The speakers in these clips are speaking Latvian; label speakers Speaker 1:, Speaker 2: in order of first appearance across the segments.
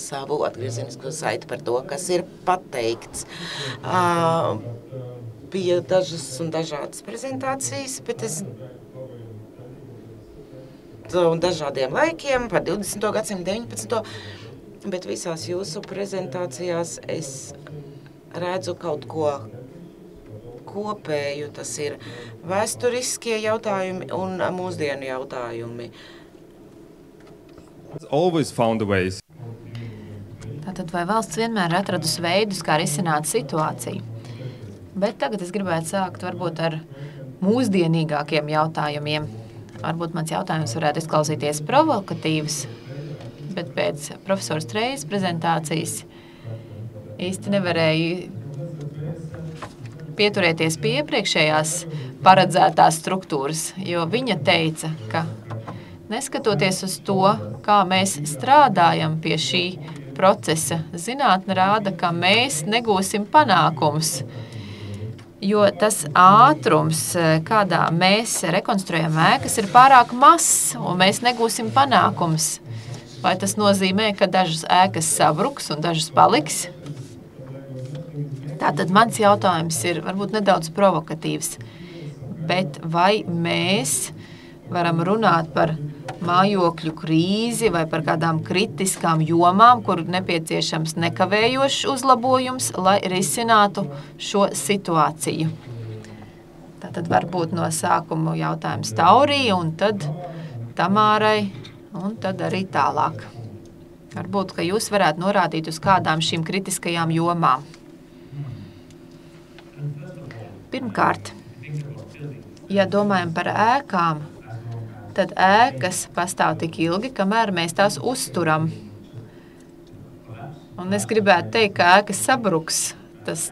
Speaker 1: savu atgriezenisko saiti par to, kas ir pateikts. Bija dažas un dažādas prezentācijas, bet un dažādiem laikiem, par 20. gadsimtu, 19. Bet visās jūsu prezentācijās es redzu kaut ko kopēju. Tas ir vēsturiskie jautājumi un mūsdienu jautājumi.
Speaker 2: Always found ways.
Speaker 3: Tātad vai valsts vienmēr ir atradusi veidus, kā risināt situāciju? Bet tagad es gribētu sākt varbūt ar mūsdienīgākiem jautājumiem. Varbūt mans jautājums varētu izklausīties provokatīvs, bet pēc profesora Strejas prezentācijas īsti nevarēju pieturēties pie iepriekšējās paredzētās struktūras, jo viņa teica, ka neskatoties uz to, kā mēs strādājam pie šī procesa, zinātne rāda, ka mēs negūsim panākumus, jo tas ātrums, kādā mēs rekonstruējam ēkas, ir pārāk mazs, un mēs negūsim panākumus. Vai tas nozīmē, ka dažas ēkas sabruks un dažas paliks? Tātad mans jautājums ir varbūt nedaudz provokatīvs, bet vai mēs varam runāt par mājokļu krīzi vai par kādām kritiskām jomām, kur nepieciešams nekavējošs uzlabojums, lai risinātu šo situāciju? Tātad varbūt no sākuma jautājums Taurī un tad Tamārai un tad arī tālāk. Varbūt, ka jūs varētu norādīt uz kādām šīm kritiskajām jomām. Pirmkārt, ja domājam par ēkām, tad ēkas pastāv tik ilgi, kamēr mēs tās uzturam. Un es gribētu teikt, ka ēkas sabruks.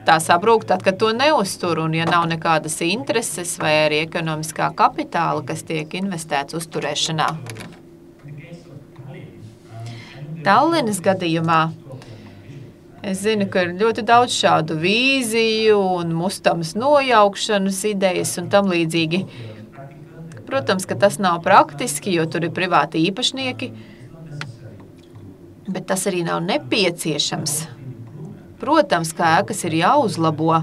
Speaker 3: Tā sabrūk tad, kad to neuztur, un ja nav nekādas intereses vai arī ekonomiskā kapitāla, kas tiek investēts uzturēšanā. Tallinas gadījumā es zinu, ka ir ļoti daudz šādu vīziju un mustamas nojaukšanas idejas un tam līdzīgi. Protams, ka tas nav praktiski, jo tur ir privāti īpašnieki, bet tas arī nav nepieciešams. Protams, ka ēkas ir jāuzlabo,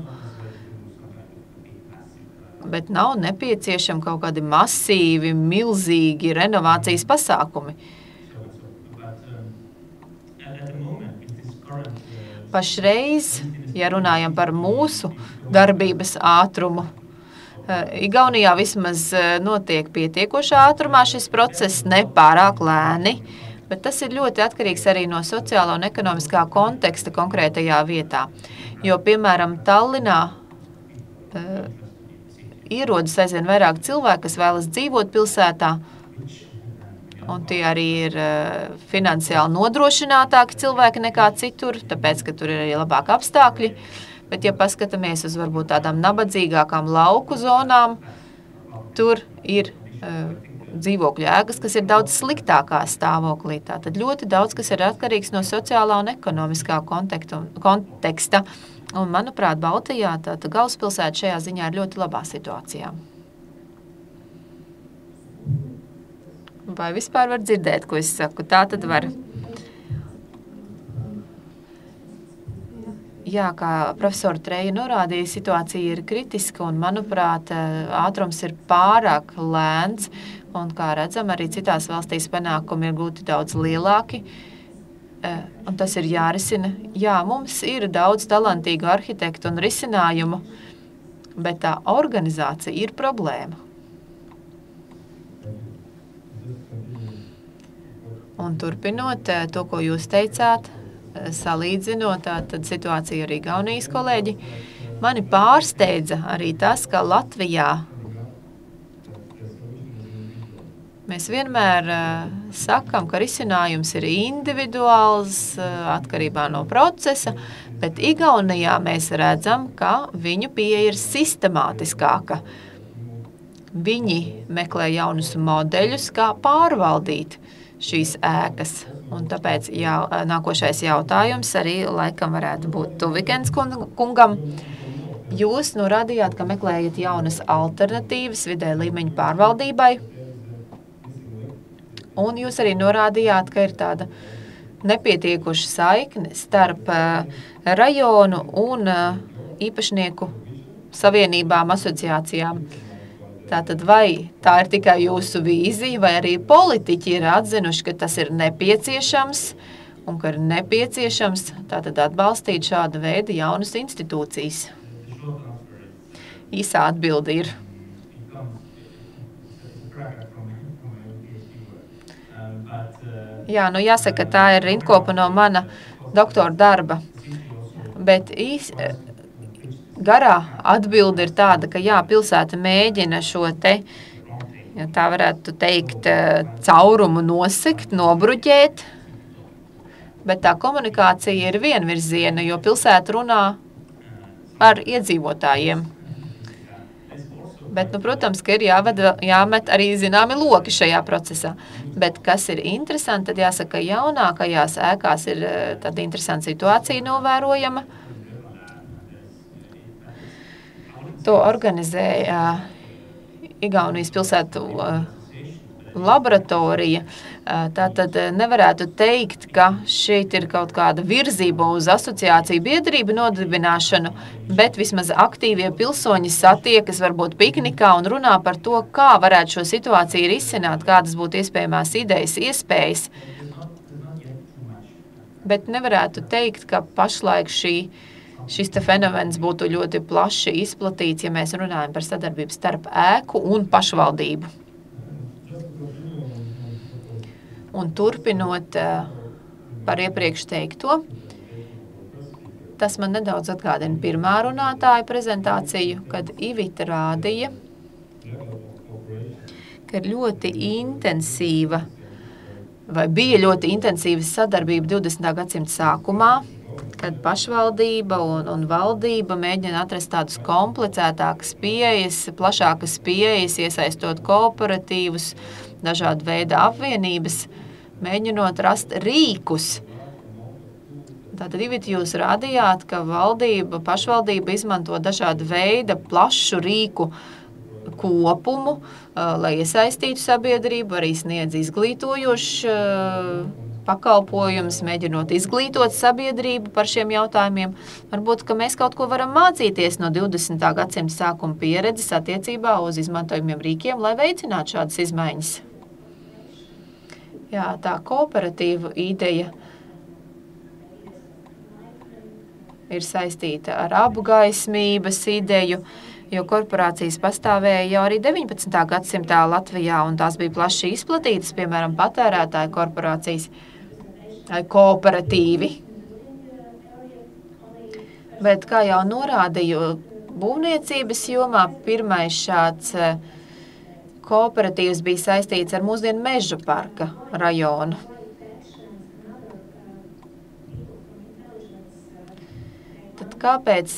Speaker 3: bet nav nepieciešami kaut kādi masīvi, milzīgi renovācijas pasākumi. Pašreiz, ja runājam par mūsu darbības ātrumu, Igaunijā vismaz notiek pietiekošā ātrumā šis process, ne pārāk lēni, bet tas ir ļoti atkarīgs arī no sociālā un ekonomiskā konteksta konkrētajā vietā. Jo, piemēram, Tallinā ierodas aizvien vairāk cilvēku, kas vēlas dzīvot pilsētā, un tie arī ir finansiāli nodrošinātāki cilvēki nekā citur, tāpēc, ka tur ir arī labāki apstākļi. Bet, ja paskatāmies uz varbūt tādām nabadzīgākām lauku zonām, tur ir dzīvokļu ēkas, kas ir daudz sliktākā stāvoklī. Tātad ļoti daudz, kas ir atkarīgs no sociālā un ekonomiskā konteksta. Un, manuprāt, Baltijā tātad galvaspilsēta šajā ziņā ir ļoti labā situācijā. Vai vispār var dzirdēt, ko es saku? Tā tad var. Jā, kā profesora Treja norādīja, situācija ir kritiska un, manuprāt, ātrums ir pārāk lēns un, kā redzam, arī citās valstīs panākumi ir gūti daudz lielāki un tas ir jārisina. Jā, mums ir daudz talantīgu arhitektu un risinājumu, bet tā organizācija ir problēma. Un turpinot to, ko jūs teicāt, salīdzinot tad situāciju arī Igaunijas kolēģi, mani pārsteidza arī tas, ka Latvijā mēs vienmēr sakam, ka risinājums ir individuāls atkarībā no procesa, bet Igaunijā mēs redzam, ka viņu pieeja ir sistemātiskāka. Viņi meklē jaunus modeļus, kā pārvaldīt šīs ēkas. Un tāpēc nākošais jautājums arī laikam varētu būt Tuvikens kungam. Jūs norādījāt, ka meklējat jaunas alternatīvas vidē līmeņa pārvaldībai. Un jūs arī norādījāt, ka ir tāda nepietiekuša saikne starp rajonu un īpašnieku savienībām, asociācijām. Tātad vai tā ir tikai jūsu vīzija, vai arī politiķi ir atzinuši, ka tas ir nepieciešams un ka ir nepieciešams tātad atbalstīt šāda veida jaunas institūcijas? Īsā atbilde ir. Jā, nu jāsaka, tā ir rindkopa no mana doktora darba, bet garā atbilde ir tāda, ka jā, pilsēta mēģina šo te, ja tā varētu teikt, caurumu nosekt, nobruģēt, bet tā komunikācija ir vienvirziena, jo pilsēta runā ar iedzīvotājiem. Bet, nu, protams, ka ir jāmet arī zināmi loki šajā procesā. Bet, kas ir interesanti, tad jāsaka, ka jaunākajās ēkās ir tāda interesanta situācija novērojama. To organizēja Igaunijas pilsētu laboratorija. Tātad nevarētu teikt, ka šeit ir kaut kāda virzība uz asociāciju biedrību nodibināšanu, bet vismaz aktīvie pilsoņi satiekas varbūt piknikā un runā par to, kā varētu šo situāciju risināt, kādas būtu iespējamās idejas, iespējas. Bet nevarētu teikt, ka pašlaik šis te fenomens būtu ļoti plaši izplatīts, ja mēs runājam par sadarbību starp ēku un pašvaldību. Un turpinot par iepriekš teikto, tas man nedaudz atgādina pirmā runātāja prezentāciju, kad Ivita rādīja, ka ir ļoti intensīva, vai bija ļoti intensīva sadarbība 20. gadsimta sākumā, kad pašvaldība un valdība mēģina atrast tādus komplicētākas pieejas, plašākas pieejas, iesaistot kooperatīvus, dažādu veidu apvienības, mēģinot rast rīkus. Tātad, Ivita, jūs rādījāt, ka pašvaldība izmanto dažādu veidu plašu rīku kopumu, lai iesaistītu sabiedrību, arī sniedz izglītojošu pakalpojumus, mēģinot izglītot sabiedrību par šiem jautājumiem. Varbūt, ka mēs kaut ko varam mācīties no 20. gadsimta sākuma pieredzes attiecībā uz izmantojumiem rīkiem, lai veicinātu šādas izmaiņas. Jā, tā kooperatīva ideja ir saistīta ar apgaismības ideju, jo korporācijas pastāvēja jau arī 19. gadsimtā Latvijā, un tās bija plaši izplatītas, piemēram, patērētāju korporācijas vai kooperatīvi. Bet, kā jau norādīju, būvniecības jomā pirmais šāds kooperatīvs bija saistīts ar mūsdienu Meža parka rajonu. Tad kāpēc,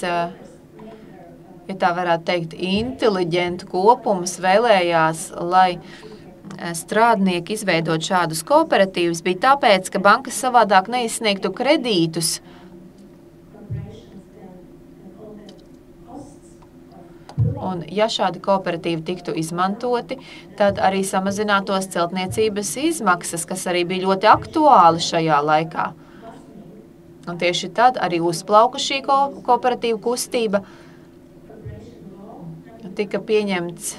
Speaker 3: ja tā varētu teikt, inteliģentu kopumus vēlējās, lai strādnieki izveidot šādus kooperatīvus, bija tāpēc, ka bankas savādāk neizsniegtu kredītus. Un, ja šādi kooperatīvi tiktu izmantoti, tad arī samazinātos celtniecības izmaksas, kas arī bija ļoti aktuāli šajā laikā. Un tieši tad arī uzplauka šī kooperatīva kustība. Tika pieņemts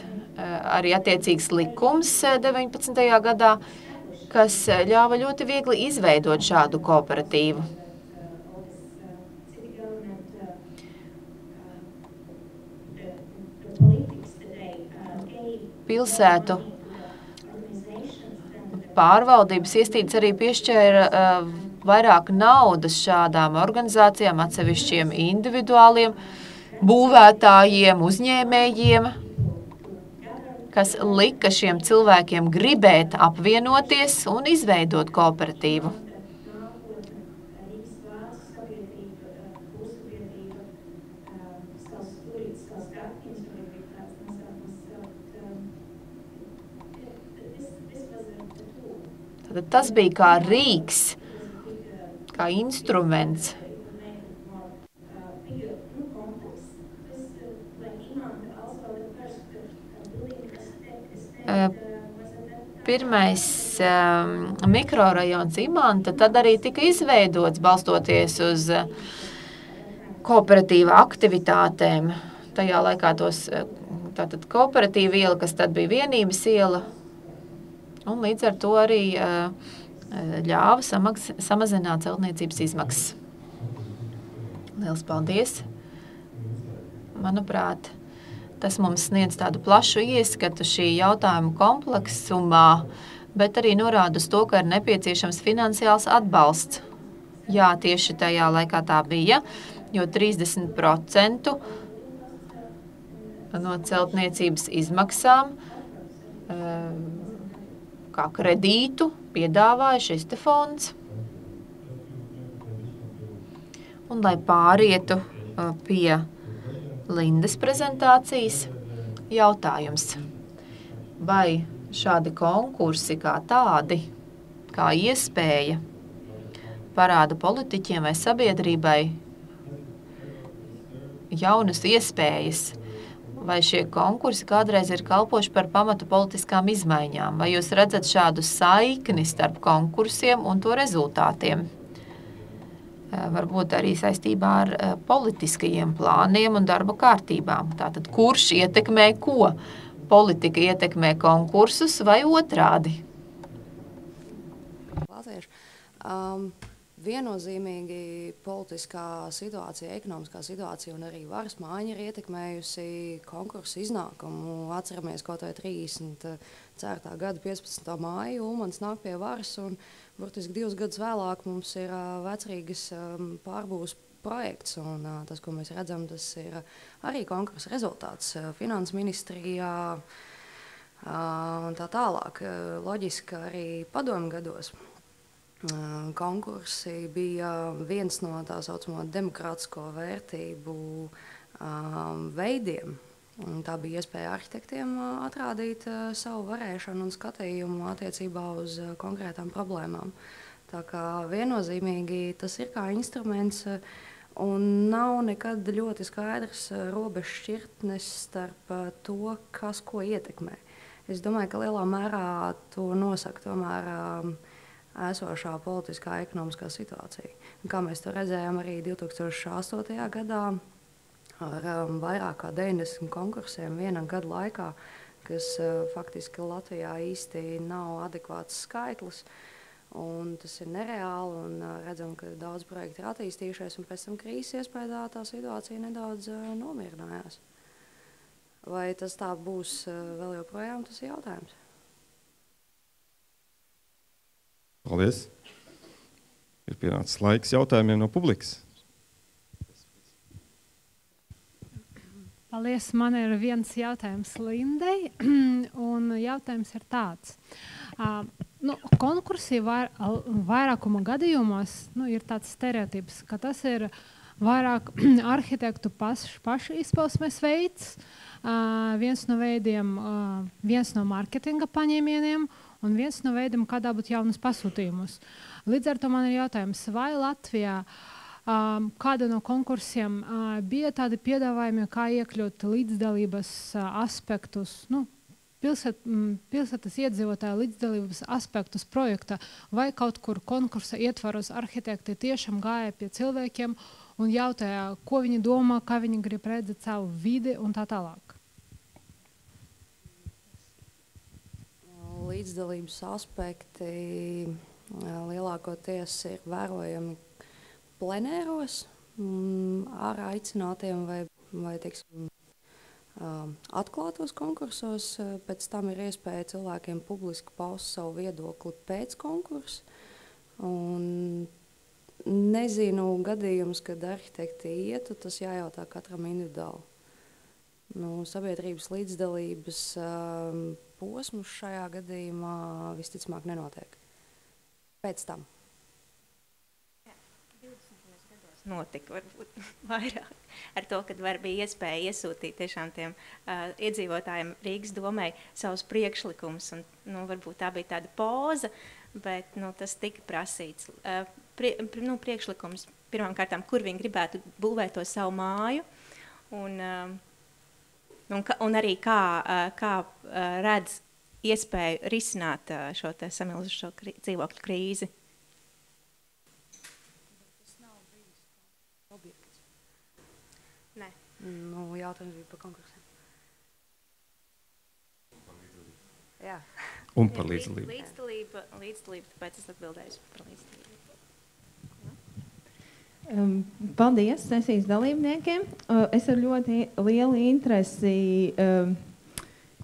Speaker 3: arī attiecīgs likums 19. gadā, kas ļāva ļoti viegli izveidot šādu kooperatīvu. Pilsētu pārvaldības iestādes arī piešķēra vairāk naudas šādām organizācijām, atsevišķiem individuāliem būvētājiem, uzņēmējiem, kas lika šiem cilvēkiem gribēt apvienoties un izveidot kooperatīvu. Tad tas bija kā rīks, kā instruments. Pirmais mikrorajons Imanta tad arī tika izveidots balstoties uz kooperatīva aktivitātēm. Tajā laikā tātad kooperatīva iela, kas tad bija vienības iela, un līdz ar to arī ļāva samazināt celtniecības izmaksas. Liels paldies! Manuprāt, tas mums sniedz tādu plašu ieskatu šī jautājuma kompleksumā, bet arī norāda uz to, ka ir nepieciešams finansiāls atbalsts. Jā, tieši tajā laikā tā bija, jo 30% no celtniecības izmaksām kā kredītu piedāvāja šis te fonds. Un lai pārietu pie Lindas prezentācijas, jautājums, vai šādi konkursi kā tādi, kā iespēja, parāda politiķiem vai sabiedrībai jaunas iespējas, vai šie konkursi kādreiz ir kalpoši par pamatu politiskām izmaiņām, vai jūs redzat šādu saikni starp konkursiem un to rezultātiem? Varbūt arī saistībā ar politiskajiem plāniem un darba kārtībām. Tātad, kurš ietekmē ko? Politika ietekmē konkursus vai otrādi?
Speaker 2: Viennozīmīgi politiskā situācija, ekonomiskā situācija un arī varas mājiņa ir ietekmējusi konkursu iznākumu. Atceramies kaut vai 34. gada 15. māju, Ulmans nāk pie varas un burtiski 2 gadus vēlāk mums ir Vecrīgas pārbūves projekts. Un tas, ko mēs redzam, tas ir arī konkursa rezultāts Finanses ministrijā un tā tālāk. Loģiski arī padomju gados. Konkursi bija viens no tā saucamo demokrātisko vērtību veidiem. Un tā bija iespēja arhitektiem atrādīt savu varēšanu un skatījumu attiecībā uz konkrētām problēmām. Tā kā viennozīmīgi tas ir kā instruments un nav nekad ļoti skaidrs robežu šķirtnes starp to, kas ko ietekmē. Es domāju, ka lielā mērā to nosaka tomēr esošā politiskā ekonomiskā situācija. Un kā mēs to redzējām arī 2008. gadā ar vairāk kā 90 konkursiem vienā gada laikā, kas faktiski Latvijā īsti nav adekvāts skaitlis. Un tas ir nereāli un redzam, ka daudz projekti ir attīstījušies un pēc tam krīzes iespējā tā situācija nedaudz nomierinājās. Vai tas tā būs vēl joprojām, tas ir jautājums.
Speaker 4: Paldies. Ir pienācis laiks jautājumiem no publikas.
Speaker 5: Paldies. Man ir viens jautājums Lindai, un jautājums ir tāds. Konkursi vairākuma gadījumos ir tāds stereotips, ka tas ir vairāk arhitektu pašu izpausmes veids, viens no veidiem, viens no marketinga paņēmieniem, un viens no veidiem, kā dabūt jaunus pasūtījumus. Līdz ar to man ir jautājums, vai Latvijā kāda no konkursiem bija tādi piedāvājumi, kā iekļūt līdzdalības aspektus, pilsētas iedzīvotāju līdzdalības aspektus projekta, vai kaut kur konkursa ietvaros arhitekti tiešām gāja pie cilvēkiem un jautāja, ko viņi domā, kā viņi grib redzēt savu vidi un tā tālāk.
Speaker 2: Līdzdalības aspekti lielākoties ir vērojami plenēros ar aicinātiem vai teiksim, atklātos konkursos. Pēc tam ir iespēja cilvēkiem publiski paust savu viedokli pēc konkursa. Un nezinu gadījumus, kad arhitekti ietu, tas jājautā katram individuāli. Sabiedrības līdzdalības posmus šajā gadījumā visticamāk nenotiek. Pēc tam.
Speaker 6: 20 gados notika varbūt vairāk ar to, kad bija iespēja iesūtīt tiešām tiem iedzīvotājiem Rīgas domai savus priekšlikumus. Un, varbūt tā bija tāda poza, bet tas tika prasīts. Priekšlikums pirmkārt, kur viņi gribētu būvēt to savu māju. Un arī kā redz iespēju risināt šo te samilzušo dzīvokļu krīzi? Nē.
Speaker 2: Nu, jautājums bija par konkursiem. Jā.
Speaker 4: Un par līdzdalību.
Speaker 6: Līdzdalība, tāpēc es atbildēju par līdzdalību.
Speaker 7: Paldies sesijas dalībniekiem. Es ar ļoti lielu interesi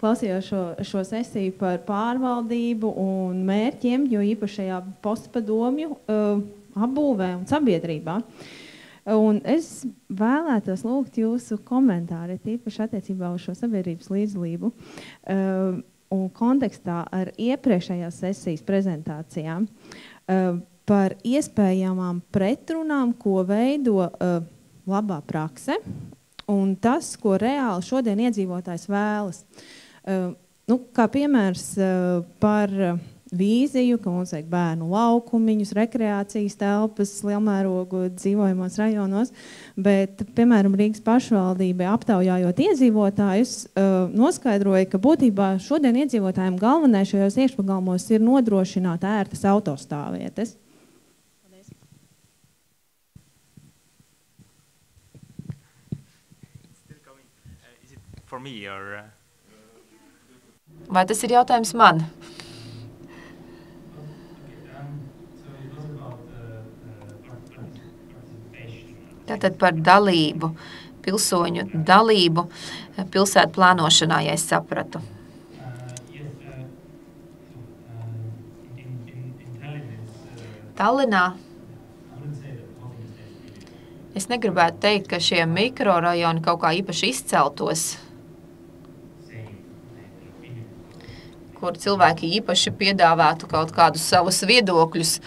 Speaker 7: klausījos šo sesiju par pārvaldību un mērķiem, jo īpaši šajā postpadomju apbūvē un sabiedrībā. Un es vēlētos lūgt jūsu komentāri, tīpaši attiecībā uz šo sabiedrības līdzdalību un kontekstā ar iepriekšējās sesijas prezentācijām par iespējamām pretrunām, ko veido labā prakse un tas, ko reāli šodien iedzīvotājs vēlas. Kā piemērs par vīziju, ka mums vajag bērnu laukumiņus, rekreācijas telpas, lielmērogu dzīvojumos rajonos, bet, piemēram, Rīgas pašvaldībai aptaujājot iedzīvotājus, noskaidroja, ka būtībā šodien iedzīvotājiem galvenais šajos iekšpagalmos ir nodrošināt ērtas autostāvvietas.
Speaker 3: Vai tas ir jautājums man? Tātad par dalību, pilsoņu dalību pilsētu plānošanā, ja es sapratu. Tallinā es negribētu teikt, ka šie mikrorajoni kaut kā īpaši izceltos, kur cilvēki īpaši piedāvātu kaut kādus savus viedokļus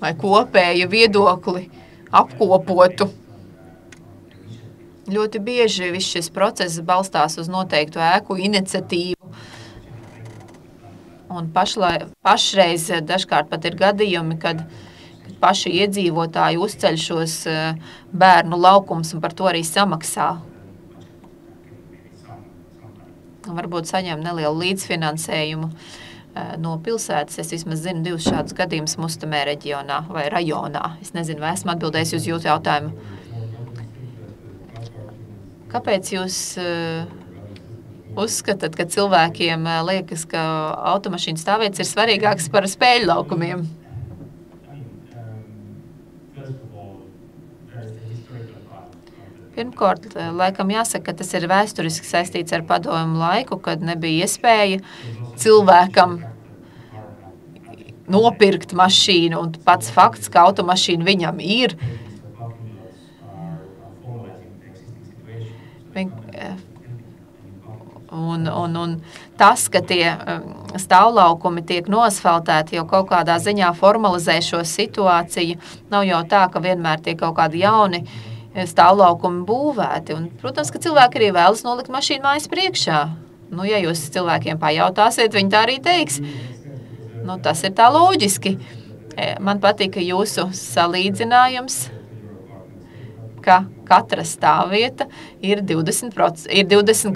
Speaker 3: vai kopēju viedokli apkopotu. Ļoti bieži viss šis process balstās uz noteiktu ēku iniciatīvu. Un pašreiz dažkārt pat ir gadījumi, kad paši iedzīvotāji uzceļ šos bērnu laukums un par to arī samaksā. Un varbūt saņem nelielu līdzfinansējumu no pilsētas. Es vismaz zinu 2 šādus gadījumus Mustamē reģionā vai rajonā. Es nezinu, vai esmu atbildējis uz jūsu jautājumu. Kāpēc jūs uzskatāt, ka cilvēkiem liekas, ka automašīnu stāvvietas ir svarīgākas par spēļu laukumiem? Pirmkārt, laikam jāsaka, ka tas ir vēsturiski saistīts ar padomu laiku, kad nebija iespēja cilvēkam nopirkt mašīnu, un pats fakts, ka automašīna viņam ir. Un tas, ka tie stāvlaukumi tiek noasfaltēti, jau kaut kādā ziņā formalizē šo situāciju, nav jau tā, ka vienmēr tiek kaut kādi jauni stāvlaukumi būvēti. Un, protams, ka cilvēki arī vēlas nolikt mašīnu mājas priekšā. Ja jūs cilvēkiem pajautāsiet, viņi tā arī teiks. Tas ir tā loģiski. Man patika jūsu salīdzinājums, ka katra stāvvieta ir 20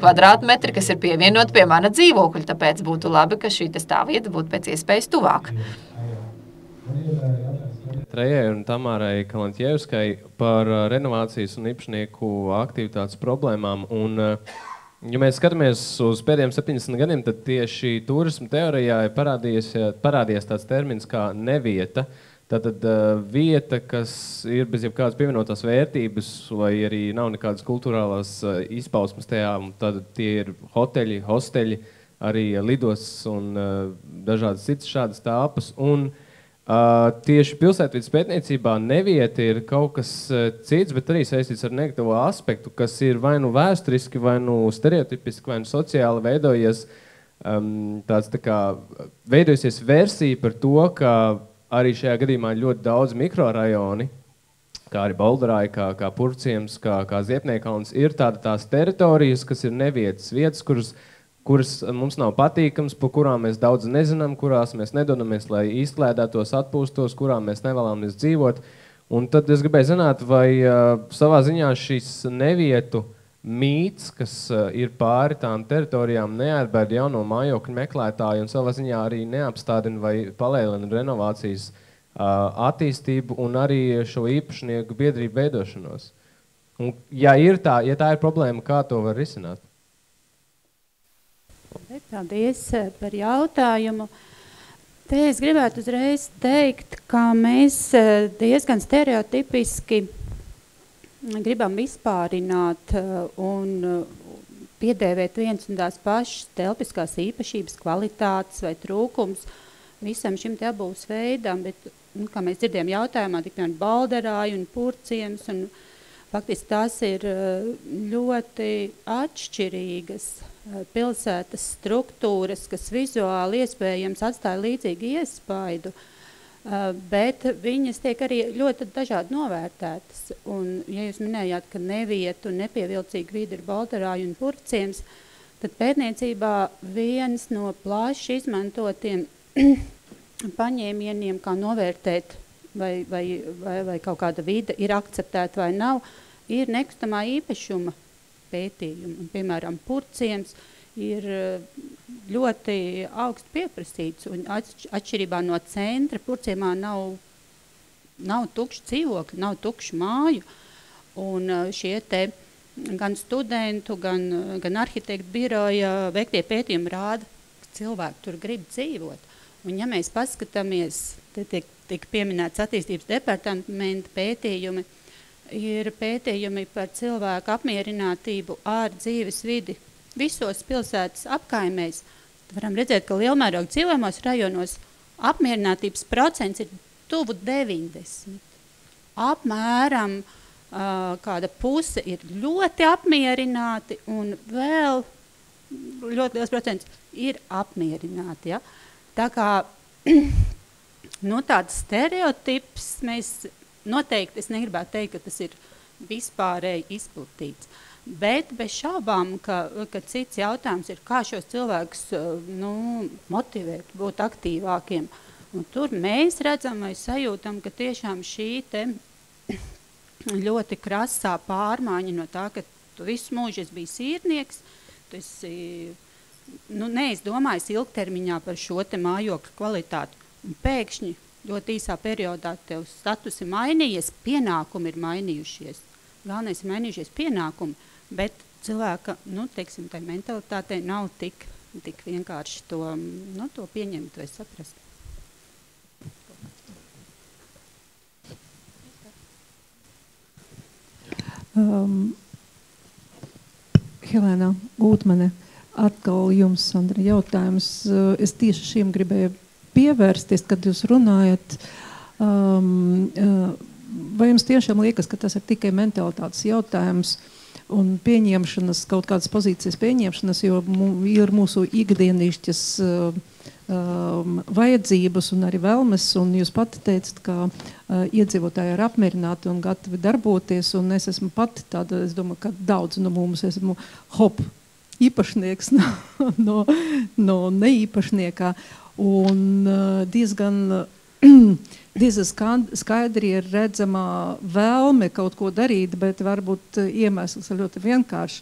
Speaker 3: kvadrātmetri, kas ir pievienot pie mana dzīvokļa. Tāpēc būtu labi, ka šī stāvvieta būtu pēc iespējas tuvāk.
Speaker 8: Trejai un Tamārai Kalantjevskai par renovācijas un īpašnieku aktivitātes problēmām. Un, ja mēs skatāmies uz pēdējiem 70 gadiem, tad tieši turisma teorijā ir parādījies tāds termins kā nevieta. Tātad vieta, kas ir bez jebkādas pievienotās vērtības, vai arī nav nekādas kultūrālās izpausmes tajā, tad tie ir hoteļi, hosteļi, arī lidostas un dažādas citas šādas telpas. Un tieši pilsētvides pētniecībā nevieta ir kaut kas cits, bet arī saistīts ar negatīvo aspektu, kas ir vai nu vēsturiski, vai nu stereotipiski, vai nu sociāli veidojusies versija par to, ka arī šajā gadījumā ir ļoti daudz mikrorajoni, kā arī Bolderāja, kā Purvciems, kā Ziepniekalns, ir tās teritorijas, kas ir nevietas vietas, kuras mums nav patīkams, par kurām mēs daudz nezinām, kurās mēs nedodamies, lai izklēdētos, atpūstos, kurām mēs nevēlamies dzīvot. Un tad es gribēju zināt, vai savā ziņā šīs nevietu mīts, kas ir pāri tām teritorijām, nearbēd jauno mājokļu meklētāju un savā ziņā arī neapstādina vai palēlina renovācijas attīstību un arī šo īpašnieku biedrību veidošanos. Un, ja tā ir problēma, kā to var risināt?
Speaker 9: Paldies par jautājumu. Te es gribētu uzreiz teikt, ka mēs diezgan stereotipiski gribam vispārināt un piedēvēt viens un tās pašas telpiskās īpašības, kvalitātes vai trūkums visam šim te abūs veidam, bet, kā mēs dzirdējām jautājumā, tik vien balderāju un purciems, un faktiski tās ir ļoti atšķirīgas pilsētas struktūras, kas vizuāli iespējams atstāja līdzīgu iespaidu, bet viņas tiek arī ļoti dažādi novērtētas. Un, ja jūs minējāt, ka nevietu un nepievilcīga vide ir balderāju un purciems, tad pētniecībā viens no plaši izmantotiem paņēmieniem, kā novērtēt, vai kaut kāda vide ir akceptēta vai nav, ir nekustamā īpašuma pētījumi. Piemēram, purciems ir ļoti augsts pieprasīts, un atšķirībā no centra purciemā nav tukšu dzīvokļu, nav tukšu māju, un šie te gan studentu, gan arhitektu biroja veiktie pētījumi rāda, ka cilvēki tur grib dzīvot. Un ja mēs paskatāmies, te tiek pieminēts attīstības departamenta pētījumi, ir pētījumi par cilvēku apmierinātību ar dzīves vidi visos pilsētas apkaimēs. Varam redzēt, ka lielmēroga dzīvojamos rajonos apmierinātības procents ir tuvu 90. Apmēram kāda puse ir ļoti apmierināti un vēl ļoti liels procents ir apmierināti. Ja? Tā kā tāds stereotips mēs noteikti, es negribētu teikt, ka tas ir vispārēji izplatīts, bet bez šaubām, ka cits jautājums ir, kā šos cilvēkus motivēt, būt aktīvākiem. Un tur mēs redzam vai sajūtam, ka tiešām šī te ļoti krasā pārmaiņa no tā, ka tu visu mūžu esi bijis īrnieks, tu esi neizdomājis ilgtermiņā par šo te mājokļu kvalitāti. Un pēkšņi ļoti īsā periodā tev status ir mainījies, pienākumi ir mainījušies. Galvenais ir mainījušies pienākumi, bet cilvēka, teiksim, tai mentalitātei nav tik vienkārši to pieņemt vai saprast.
Speaker 10: Helēna Gūtmane, atkal jums, Sandra, jautājums. Es tieši šiem gribēju pievērsties, kad jūs runājat. Vai jums tiešām liekas, ka tas ir tikai mentalitātes jautājums un pieņemšanas, kaut kādas pozīcijas pieņemšanas, jo ir mūsu ikdienišķas vajadzības un arī vēlmes, un jūs pati teicat, ka iedzīvotāji ir apmierināti un gatavi darboties, un es esmu pati tāda, es domāju, ka daudz no mums esmu īpašnieks no neīpašniekā, un diezgan skaidri ir redzama vēlme kaut ko darīt, bet varbūt iemesls ir ļoti vienkārši,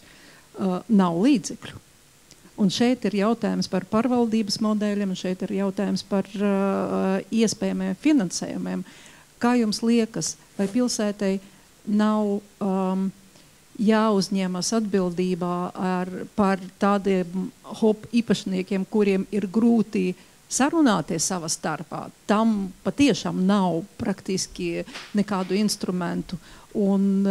Speaker 10: nav līdzekļu. Un šeit ir jautājums par pārvaldības modeļiem, un šeit ir jautājums par iespējamiem finansējumiem. Kā jums liekas, vai pilsētai nav jāuzņemas atbildībā par tādiem īpašniekiem, kuriem ir grūti sarunāties savā starpā? Tam patiešām nav praktiski nekādu instrumentu. Un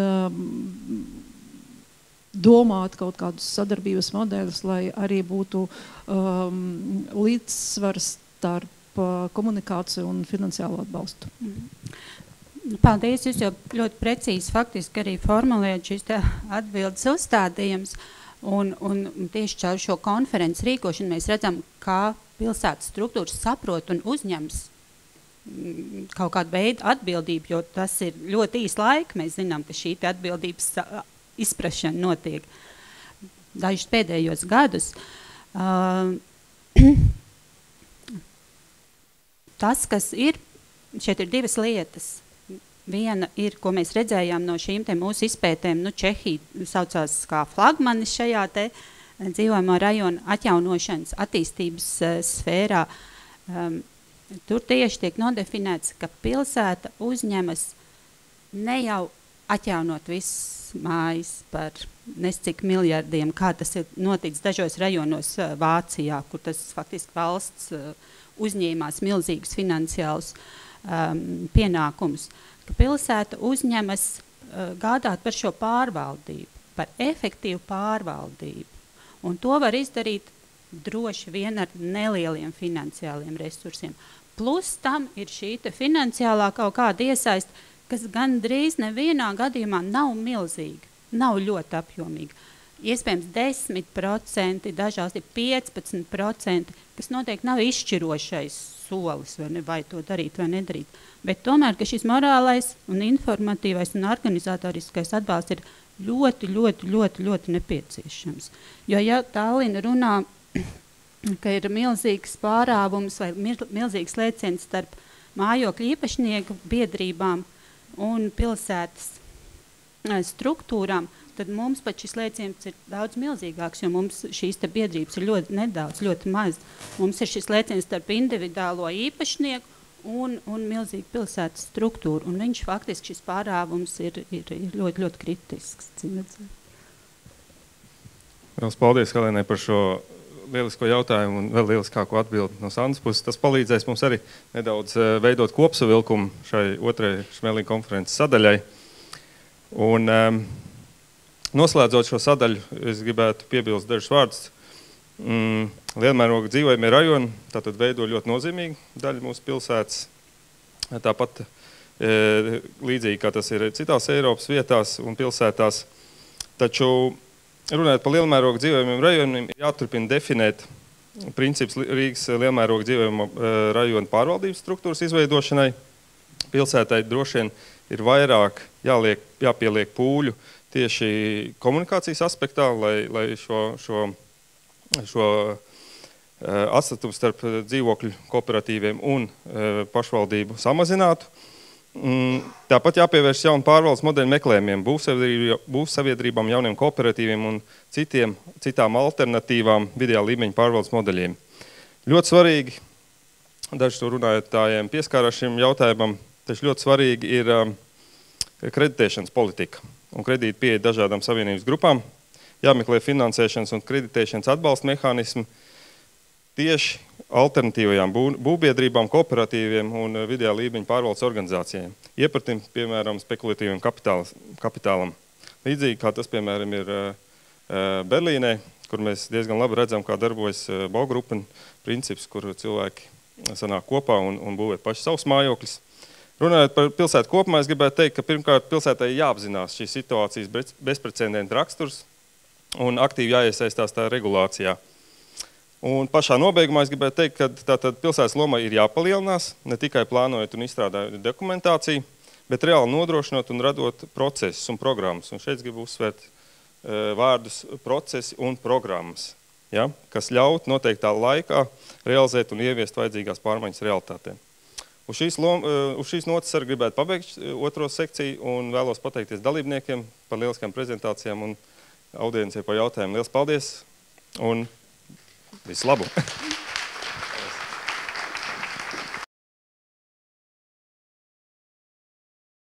Speaker 10: domāt kaut kādus sadarbības modeļus, lai arī būtu līdzsvars starp komunikāciju un finansiālo atbalstu.
Speaker 9: Paldies, jūs jau ļoti precīzi faktiski arī formulējat šīs atbildes uzstādījums, un tieši caur šo konferences rīkošanu mēs redzam, kā pilsētas struktūras saprot un uzņems kaut kādu veidu atbildību, jo tas ir ļoti īs laika, mēs zinām, ka šī atbildības izprašana notiek dažus pēdējos gadus. Tas, kas ir, šeit ir divas lietas. Viena ir, ko mēs redzējām no šīm te mūsu izpētēm, Čehija saucās kā flagmanis šajā te dzīvojamo rajonu atjaunošanas attīstības sfērā. Tur tieši tiek nodefinēts, ka pilsēta uzņemas ne jau atjaunot visas mājas par nescik miljardiem, kā tas ir noticis dažos rajonos Vācijā, kur tas faktiski valsts uzņēmās milzīgus finansiālus pienākumus, ka pilsēta uzņemas gādāt par šo pārvaldību, par efektīvu pārvaldību. Un to var izdarīt droši vien ar nelieliem finansiāliem resursiem. Plus tam ir šī finansiālā kaut kāda iesaist, kas gandrīz nevienā gadījumā nav milzīga, nav ļoti apjomīga. Iespējams 10%, dažās ir 15%, kas noteikti nav izšķirošais solis, vai to darīt vai nedarīt. Bet tomēr, ka šis morālais un informatīvais un organizatoriskais atbalsts ir ļoti, ļoti, ļoti, ļoti nepieciešams. Jo ja Tallina runā, ka ir milzīgs pārāvums vai milzīgs lēciens starp mājokļu īpašnieku biedrībām un pilsētas struktūrām, tad mums pat šis lēciens ir daudz milzīgāks, jo mums šīs te biedrības ir ļoti nedaudz, ļoti maz. Mums ir šis lēciens starp individuālo īpašnieku un milzīgu pilsētas struktūru. Un viņš faktiski šis pārāvums ir ļoti, ļoti kritisks.
Speaker 4: Vēl paldies Helenai par šo lielisko jautājumu un vēl lieliskāko atbildi no Sandas puses. Tas palīdzēs mums arī nedaudz veidot kopsavilkumu šai otrajai Šmelīga konferences sadaļai. Un noslēdzot šo sadaļu, es gribētu piebilst dažus vārdus. Lielmēroga dzīvojamie rajoni tātad veido ļoti nozīmīgu daļu mūsu pilsētas. Tāpat līdzīgi kā tas ir citās Eiropas vietās un pilsētās. Taču runājot par lielmēroga dzīvojamiem rajoniem, jāturpina definēt princips Rīgas lielmēroga dzīvojamo rajonu pārvaldības struktūras izveidošanai. Pilsētai droši vien ir vairāk jāpieliek pūļu tieši komunikācijas aspektā, lai šo atstatumu starp dzīvokļu kooperatīviem un pašvaldību samazinātu. Tāpat jāpievērš jaunu pārvaldes modeļu meklējumiem, būvsaviedrībām, jauniem kooperatīviem un citām alternatīvām vidējā līmeņa pārvaldes modeļiem. Ļoti svarīgi, daži to runājotājiem pieskārās šim jautājumam, taču ļoti svarīgi ir kreditēšanas politika un kredīta pieeja dažādām savienības grupām. Jāmeklē finansēšanas un kreditēšanas atbalsta mehānismi tieši alternatīvajām būvbiedrībām, kooperatīviem un vidējā līmeņa pārvaldes organizācijām. Iepratim, piemēram, spekulatīviem kapitālam. Līdzīgi kā tas, piemēram, ir Berlīnē, kur mēs diezgan labi redzam, kā darbojas Baugruppen princips, kur cilvēki sanāk kopā un būvē paši savus mājokļus. Runājot par pilsētu kopumā, es gribētu teikt, ka pirmkārt pilsētai jāapzinās šīs situācijas bezprecedenta raksturs un aktīvi jāiesaistās tā regulācijā. Un pašā nobeigumā es gribētu teikt, ka tātad pilsētas loma ir jāpalielinās, ne tikai plānojot un izstrādājot dokumentāciju, bet reāli nodrošinot un radot procesus un programmas. Un šeit gribu uzsvērt vārdus procesi un programmas, ja, kas ļaut noteiktā laikā realizēt un ieviest vajadzīgās pārmaiņas realitātēm. Uz šīs notas arī gribētu pabeigt otro sekciju un vēlos pateikties dalībniekiem par lieliskām prezentācijām un audiencei par jautājumu. Liels paldies un visu labu!